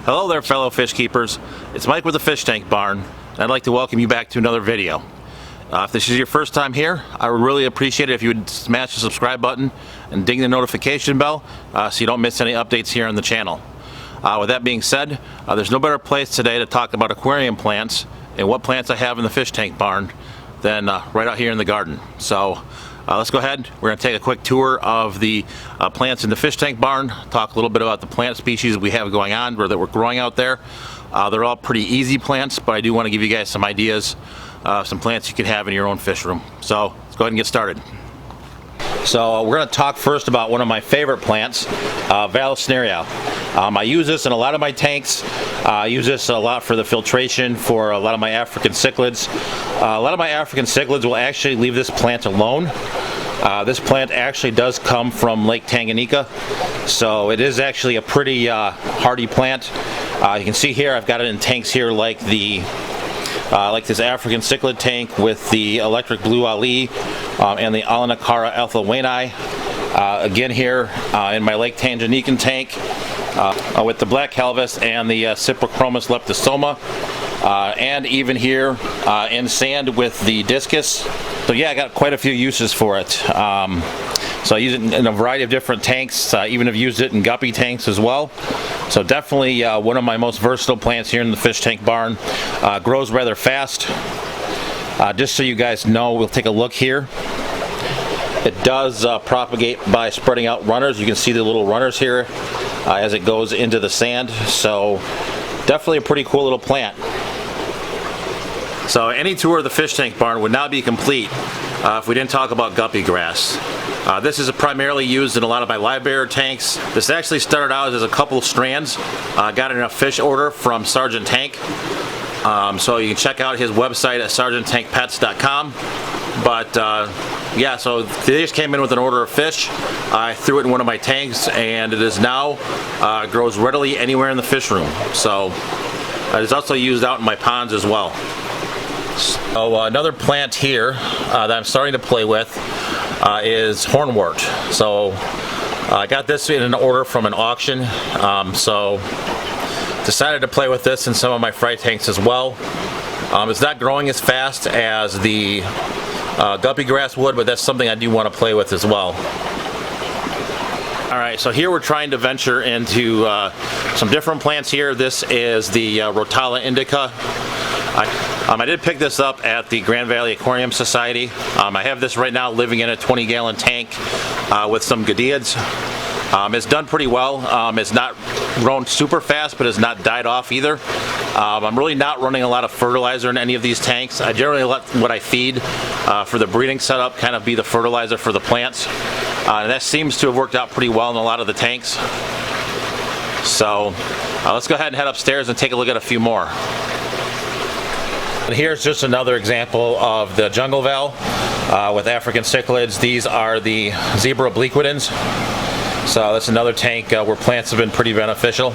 Hello there, fellow fish keepers. It's Mike with the Fish Tank Barn, and I'd like to welcome you back to another video. If this is your first time here, I would really appreciate it if you would smash the subscribe button and ding the notification bell so you don't miss any updates here on the channel. With that being said, there's no better place today to talk about aquarium plants and what plants I have in the fish tank barn than right out here in the garden. So let's go ahead. We're going to take a quick tour of the plants in the fish tank barn, talk a little bit about the plant species we have going on or that we're growing out there. They're all pretty easy plants, but I do want to give you guys some ideas, some plants you can have in your own fish room. So let's go ahead and get started. So we're going to talk first about one of my favorite plants, Vallisneria. I use this in a lot of my tanks. I use this a lot for the filtration for a lot of my African cichlids. A lot of my African cichlids will actually leave this plant alone. This plant actually does come from Lake Tanganyika, so it is actually a pretty hardy plant. You can see here I've got it in tanks here like this African cichlid tank with the electric blue Ali and the Alanakara ethylwaini. Again here in my Lake Tanganyikan tank with the black halvis and the Cyprochromis leptosoma, and even here in sand with the discus. So yeah, I got quite a few uses for it. So I use it in a variety of different tanks, even have used it in guppy tanks as well. So definitely one of my most versatile plants here in the fish tank barn. Grows rather fast. Just so you guys know, we'll take a look here. It does propagate by spreading out runners. You can see the little runners here as it goes into the sand. So definitely a pretty cool little plant. So any tour of the fish tank barn would not be complete if we didn't talk about guppy grass. This is primarily used in a lot of my live bearer tanks. This actually started out as a couple of strands. Got it in a fish order from Sergeant Tank. So you can check out his website at sergeanttankpets.com. But yeah, so they just came in with an order of fish. I threw it in one of my tanks, and it is now grows readily anywhere in the fish room. So it is also used out in my ponds as well. So another plant here that I'm starting to play with is hornwort. So I got this in an order from an auction. So decided to play with this in some of my fry tanks as well. It's not growing as fast as the guppy grass would, but that's something I do want to play with as well. Alright, so here we're trying to venture into some different plants here. This is the Rotala indica. I did pick this up at the Grand Valley Aquarium Society. I have this right now living in a 20-gallon tank with some gadiads. It's done pretty well. It's not grown super fast, but it's not died off either. I'm really not running a lot of fertilizer in any of these tanks. I generally let what I feed for the breeding setup kind of be the fertilizer for the plants. And that seems to have worked out pretty well in a lot of the tanks. So let's go ahead and head upstairs and take a look at a few more. And here's just another example of the jungle val with African cichlids. These are the zebra obliquidans. So that's another tank where plants have been pretty beneficial.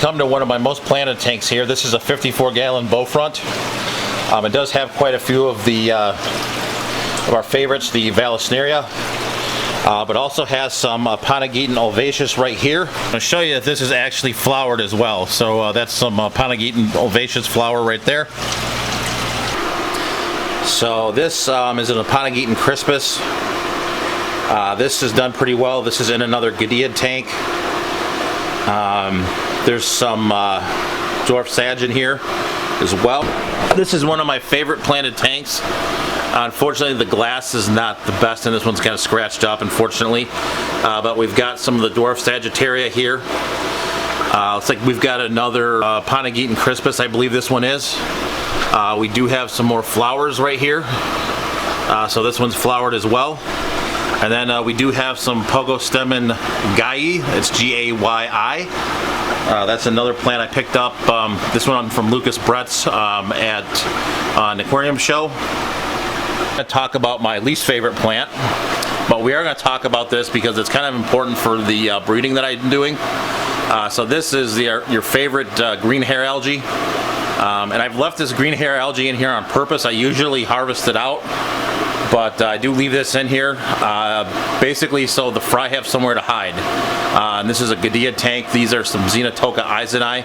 Come to one of my most planted tanks here. This is a 54-gallon bow front. It does have quite a few of our favorites, the Vallisneria, but also has some Panageton ovaceus right here. I'm going to show you that this is actually flowered as well. So that's some Panageton ovaceus flower right there. So this is an Panageton crispus. This is done pretty well. This is in another gadiad tank. There's some dwarf sage in here as well. This is one of my favorite planted tanks. Unfortunately, the glass is not the best, and this one's kind of scratched up, unfortunately. But we've got some of the dwarf sagittaria here. Looks like we've got another Panageton crispus, I believe this one is. We do have some more flowers right here. So this one's flowered as well. And then we do have some Pogostemon Gayi. It's G-A-Y-I. That's another plant I picked up. This one from Lucas Brett's at an aquarium show. I'm going to talk about my least favorite plant, but we are going to talk about this because it's kind of important for the breeding that I'm doing. So this is your favorite green hair algae. And I've left this green hair algae in here on purpose. I usually harvest it out. but I do leave this in here basically so the fry have somewhere to hide. And this is a Gadea tank. These are some Xenotoca izeni.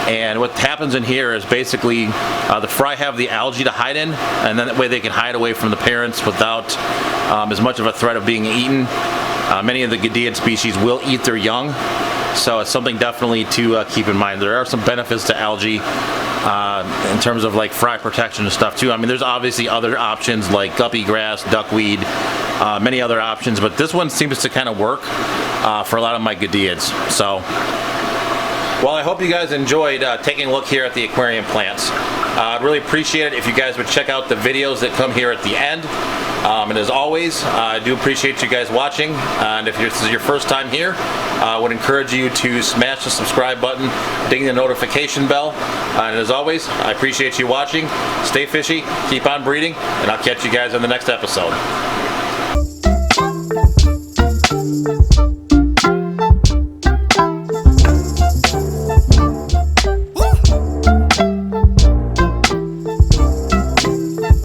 And what happens in here is basically the fry have the algae to hide in, and then that way they can hide away from the parents without as much of a threat of being eaten. Many of the Gadean species will eat their young, so it's something definitely to keep in mind. There are some benefits to algae in terms of like fry protection and stuff too. I mean, there's obviously other options like guppy grass, duckweed, many other options, but this one seems to kind of work for a lot of my Gadeans. So, well, I hope you guys enjoyed taking a look here at the aquarium plants. I'd really appreciate it if you guys would check out the videos that come here at the end. And as always, I do appreciate you guys watching. And if this is your first time here, I would encourage you to smash the subscribe button, ding the notification bell. And as always, I appreciate you watching. Stay fishy, keep on breeding, and I'll catch you guys in the next episode.